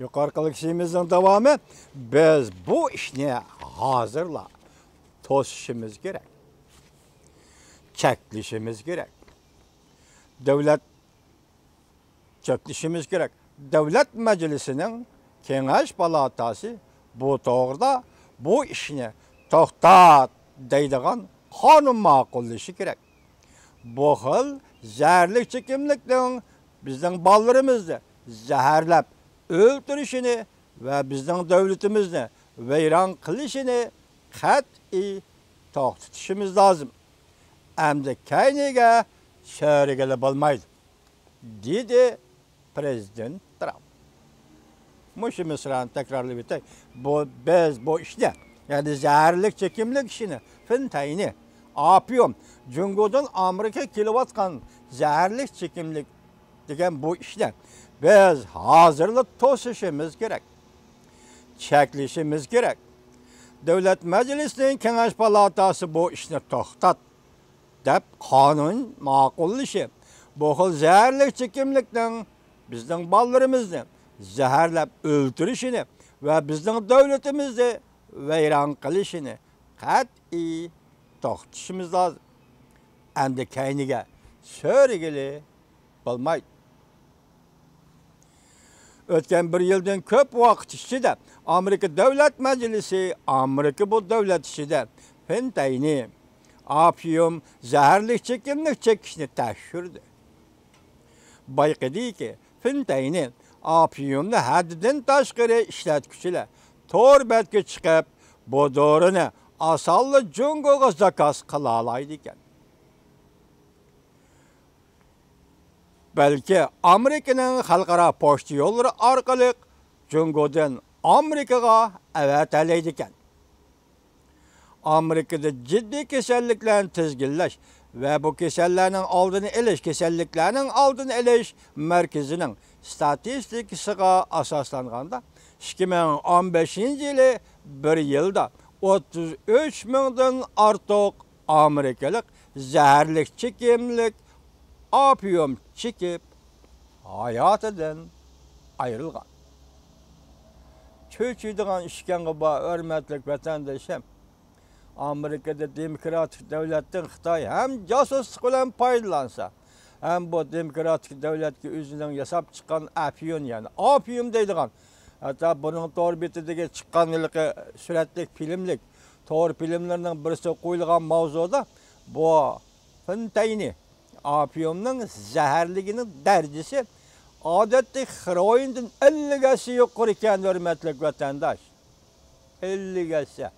Yukarı işimizin devamı biz bu işini hazırla tosuşumuz gerek. Çeklişimiz gerek. Devlet çeklişimiz gerek. Devlet Meclisi'nin Kengeş Palatası bu doğruda bu işini toxtat deydiğen kanun makulleşi gerek. Bu xil zəhərlik çekimlikten bizden ballarımızı zəhərləb öldürüşünü ve bizden devletimizni veyran kılışını qat'i toxtatışımız lazım. Emdi kayniga şörigeli bolmaydı, dedi Prezident Trump. Muşu mısrağını tekrarlı bitey. Biz bu işte, yani zəhərlik çekimlik işini, fintayini, apıyorum. Cungo'dan Amerika kilovatkan zəhərlik çekimlik degen bu işte. Biz hazırlık tosuşumuz gerek. Çeklişimiz gerek. Devlet Meclisi'nin Kengeş Palatası bu işini toxtat dep kanun makulleşi. Bu xil zəhərlik çekimlikten bizden ballarımızı zəhərləb öldürüşünü ve bizden devletimizi veyran kılışını qat'i toxtatışımız lazım. Endi kayniga sörgili bolmaydı. Ötken bir yıldan köp vaqt içinde Amerika Devlet Meclisi, Amerika bu devlet içinde fentayni, apyum, zəhərlik çekimlik çekişini təşhürdü. Bayqıdı ki, fentayni, apyumni haddidan tashqari ishlatuvchilar to'rbetga chiqib, bu dorini asalli Jungoga zakaz qila oladi ekan. Balki Amerikaning xalqaro pochta yo'llari orqali Jungodan Amerikaga avataladi ekan. Amerikada ciddi kasalliklarni tizginlash ve bu kasallarning oldini olish, kasalliklarning oldini olish markazining statistikasiga asoslanganda 2015 yılı bir yılda 33 mingdan ortiq Amerikalik zəhərlik çekimlik apyum çekip hayotidan ayrılgan. Çöçüydüğün işkenge bağ hürmetlik vatandaşım, Amerika'da demokratik devletten Xitay hem casusluk bilen paydalansa, hem bu demokratik devletki özünden yasap çıkan apyum yani apyum deydiğin, hatta bunun doğru bitideki çıkan süratlik filmlik, doğru filmlerinin birisi koyulgan mavzuda bu fentayni apyumның zəhərliginin derecesi adetli heroinden 50'gesi yukarı iken hürmetlik vatandaş. 50'gesi.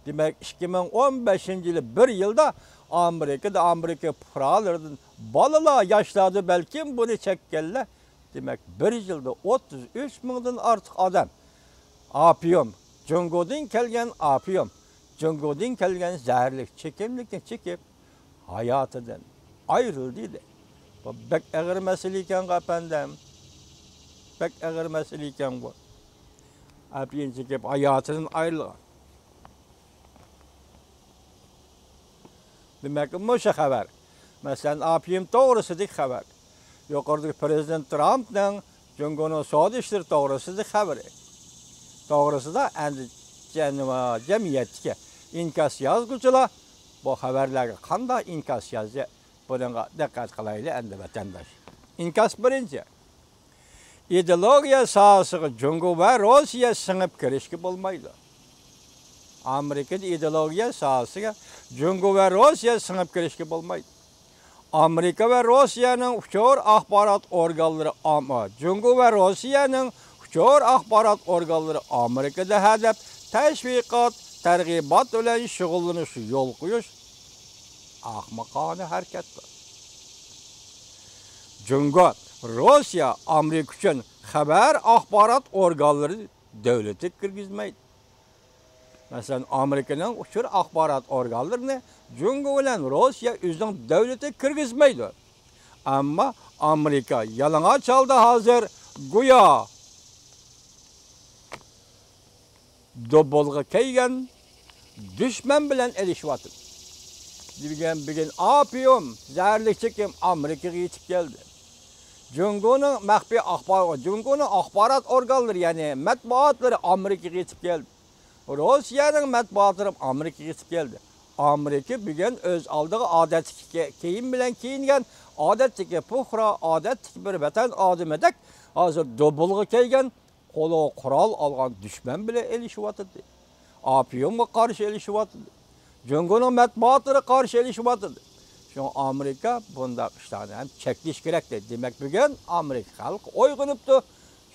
Demek 2015 yılı bir yılda Amerika paralardan balala yaşladı belki bunu çekkeller. Demek bir yılda 33 mingdan artık adam apyum, Jungo'dan kelgen apyum, Jungo'dan kelgen zəhərlik çekimlikten çekip hayatıdan ayrıldıydı. Bu bek ağır mesele iken efendim, bek ağır mesele iken bu. Apyum çekip hayatının ayrılgan. Demek ki bu haber. Mesela apyum doğrusudur haber. Yukarıdaki Prezident Trump'dan Jungo'nun Saudi işleri doğrusudur haberi. Doğrusu da endi cemiyetki inkas yazgıcılar bu haberlerge kanda inkas yazı buna dikkat kılaylı endi vatandaş. İnkas birinci. İdeologiya sahası Jungo ve Rusya sınıp kirişki bulmaydı. Amerika'da ideologiya sahası Jungo ve Rusya sınıp kirişki bulmaydı. Amerika ve Rusya'nın uçur ahbarat organları ama Jungo ve Rusya'nın uçur ahbarat organları Amerika'da hedef teşvikat, tergibat ile şugullanışı yol koyuş ahmakane hareketler. Jungo, Rusya, Amerika için haber ahbarat organları devleti kirgizmeydi. Mesela Amerika'nın uçur ahbarat organlarını Jungo ile Rusya özünün devleti kirgizmeydi. Ama Amerika yalana çaldı hazır güya dobolga keygen düşman bilen elişvatı. Bir gün apyum, zəhərlik çekim Amerika'ya yetip geldi. Cungo'nun maxfiy axborot, Cungo'nun axborot organları, yani matbuotları Amerikaga yetib keldi. Rossiyaning matbuotlari Amerikaga yetib keldi. Amerika bugun o'z oldiga odatdagi kiyim bilan kiyingan, odatdagi puhra, odatdagi bir vatan odamidek hozir dobulga kelgan, qo'li qurol olgan dushman bilan elishyapti. Opiyumga qarshi elishyapti. Cungo'ning matbuotlari qarshi elishyapti. Şu Amerika bunda işlerini hem çekliş gerekli. Demek bugün Amerika halkı oygunuptu.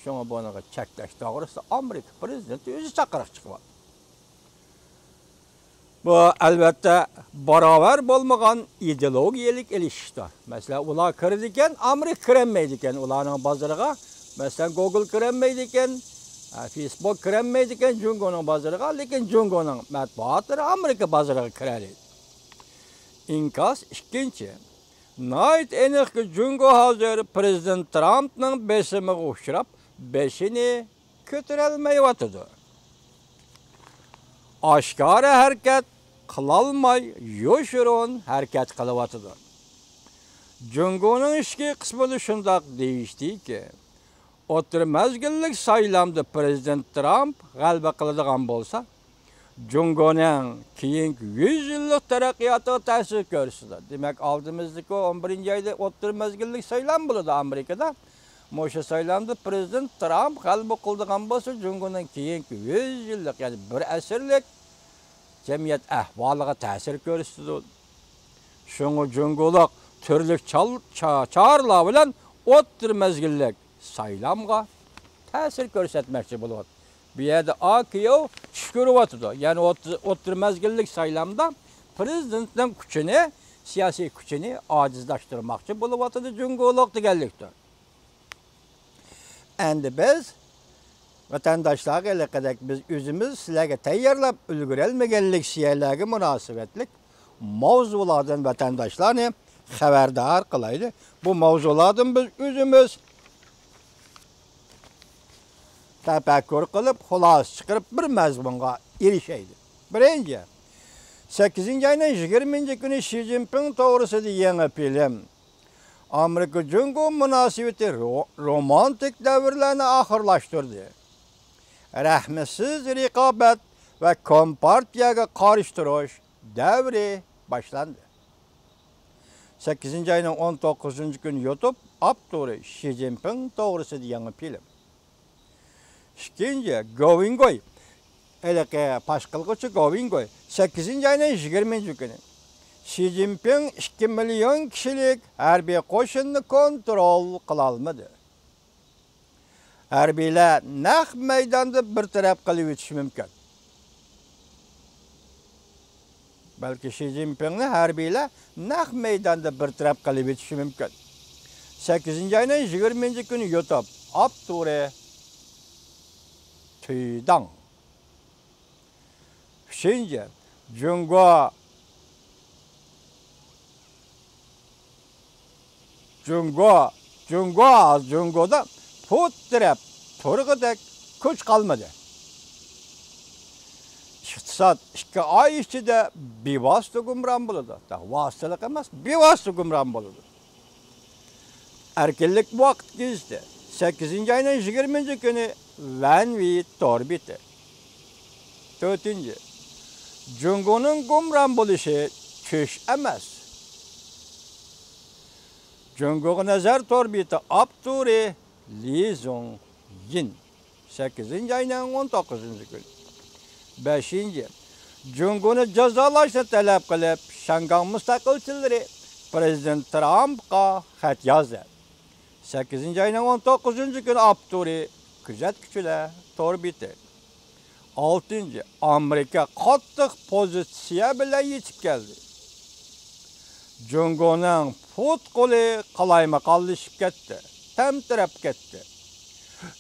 Şuna bunu çekleş doğrusu Amerika prezidenti özü çakarak çıkıyor. Bu elbette beraber olmayan ideolojik ilişkiler. Mesela ular kirdiken Amerika kiremeydiken ularının bazarıga. Mesela Google kiremeydiken, Facebook kiremeydiken Cungo'nun bazarıga. Lekin Cungo'nun matbuatları Amerika bazarıga kireliydi. İnkas ikkinchi. Nayt aniqki Cungo hozir prezident Trumpning besimiga uchrab, beshini ko'tarolmayapti. Oshkora harakat qilolmay, yoshirin harakat qilyapti. Cungoning ichki qismida shundoq deyishdiki, o'tir mazgillik saylamda prezident Trump g'alaba qiladigan bo'lsa, Cungo'nun keyingi 100 yıllık taraqqiyotga ta'sir ko'rsatdi. Demak, oldimizdagi 11-oyda o'ttirmazgillik saylam bo'ladi Amerikada. Mo'sha saylamda prezident Trump g'alaba qildigan bo'lsa, Cungo'nun keyingi 100 yillik, ya'ni bir asrlik jamiyat ahvoliga ta'sir ko'rsatdi. Shunga Cungo'lik turli chorlar bilan o'ttirmazgillik saylamga ta'sir ko'rsatmoqchi bo'ladi. Bir yerde AKO çıkırıvatıdı. Yani oturmazgillik saylamda prezidentin gücünü, siyasi gücünü acizlaştırmakçı buluvatıdı. Cungo'luk digellikti. Endi biz vatandaşlar kadar biz özümüz sizlerge tayyorlab ulgurelmegenlik siyerlerge münasebetlik mavzulardan vatandaşlarını haberdar kılaydı. Bu mavzulardan biz özümüz tefekkür kılıp, xulos çıkarıp bir mazmunga erişeydi. Birinci, 8. ayının 20. günü Xi Jinping to'g'risida yangi film. Amerika-Cungo münasebeti romantik davrlarni oxirlashtirdi. Rahmsiz raqobat va kompartiyaga qarshi turish davri boshlandi. 8. ayının 19. günü YouTube aptori Xi Jinping to'g'risida yangi film. İkinci, Govingoy. Eleke paşkılgıcı Govingoy. 8. ayının 20. günü. Xi Jinping 2 milyon kişilik harbiy qo'shinni kontrol qilolmadi. Harbiylar naq maydonda bir taraf qilib o'tishi mumkin. Balki Xi Jinpingni harbiylar naq maydonda bir taraf qilib o'tishi mumkin. 8. ayının 20. günü YouTube aptori Tüydang. Üçüncü, Cungo'da puttirep turgudek kuch kalmadı. İktisat 2 ay içinde bevosita gumron bo'ladi. Vositalik emas, bevosita gumron bo'ladi. Erkinlik vaqt kezdi. 8. ayının 20. günü Vanvi torbiti. 4. Cungo'nun gumron bo'lishi tush emas. Cungo'ga nazar torbiti Apturi Li Zhongyin. 8. ayının 19. günü. 5. Cungo'ni jazolashni talab qilib, Shangang mustaqilchilari prezident Trumpga xat yozdi. 8. ayının 19. günü Apturi kuzatuvchilar torbiti. 6. Amerika qattiq pozitsiya bilan yetib keldi. Cungo'ning put qo'li qalayma-qallashib ketdi, tamtirab ketdi.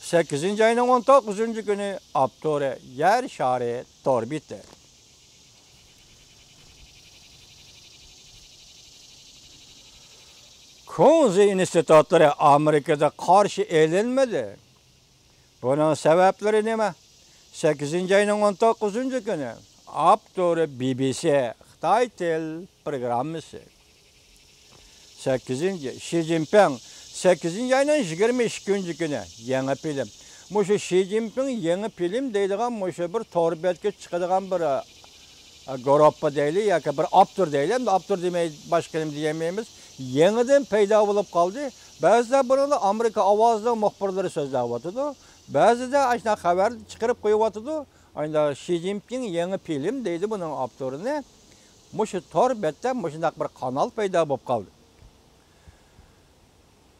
8. ayının 19. günü Apturi yer shari torbiti. Kunzi institutları Amerika'da karşı eğlenmedi. Bunun sebepleri nima? 8. ayının 19. günü Apturi BBC Xitoy til programmasi. 8. Xi Jinping 8 ayının 22 günü yeni film. Muşu Xi Jinping yeni film deydiğen muşu bir torbetke çıkıdığan bir Gorappa deyli, yaka bir aptur deyli. Hem de aptur demeyi başka kelim diyemeyimiz. Yeniden peyda olup kaldı. Bazıda bunu Amerika avazda muhbirleri sözlüyordu. Bazıda aşağı haber çıkarıp koyuyordu. Aynı Xi Jinping yeni film deydi bunun apturunu. Muşu torbette muşundak bir kanal peyda olup kaldı.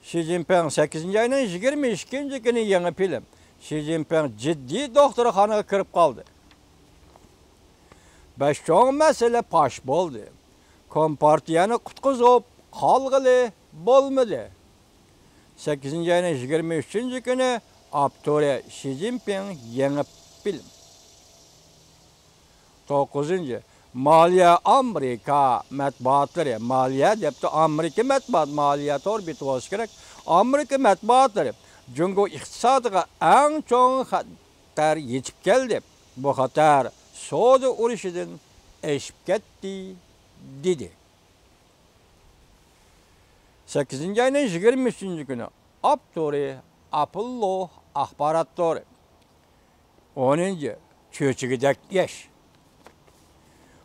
Xi Jinping 8 ayının 22 günü yeni film. Xi Jinping ciddi doktorxanaga kirib kaldı. Beş çoğun mesele paş boldu. Kompartiyani kutkuzup kalgılı bolmadı. 8 ayının 23 günü aptore Xi Jinping yeni film. 9. Maliye Amerika matbuatları, maliye depti Amerika matbuat, maliye tor bit olsa gerek. Amerika matbuatları, Cungo iktisadıga en çoğun xatar yetip geldi. Bu xatar soğudu uruşidin eşip getdi, dedi. 8. ayının 23. günü Aptori, Apollo ahbaratları. 10. Çöçügidek yaş.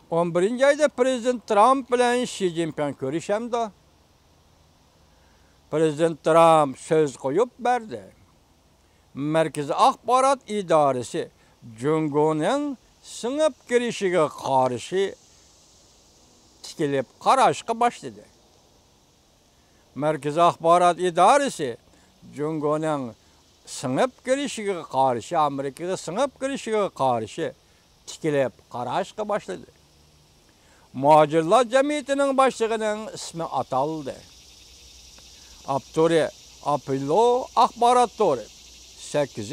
11. ayda Prezident Trump bilen Xi Jinping görüşemdi. Prezident Trump söz koyup verdi. Merkezi Ahbarat İdaresi Cungo'nun sınıp girişine karşı tikilip karışıka başladı. Merkezi Ahbarat İdaresi Cungo'nun sınıp girişine karşı, Amerika'ya sınıp girişine karşı tikilip karışıka başladı. Muhacirlar Cemiyeti'nin başlığının ismi ataldı. Aptore Apollo ahbaratları 8.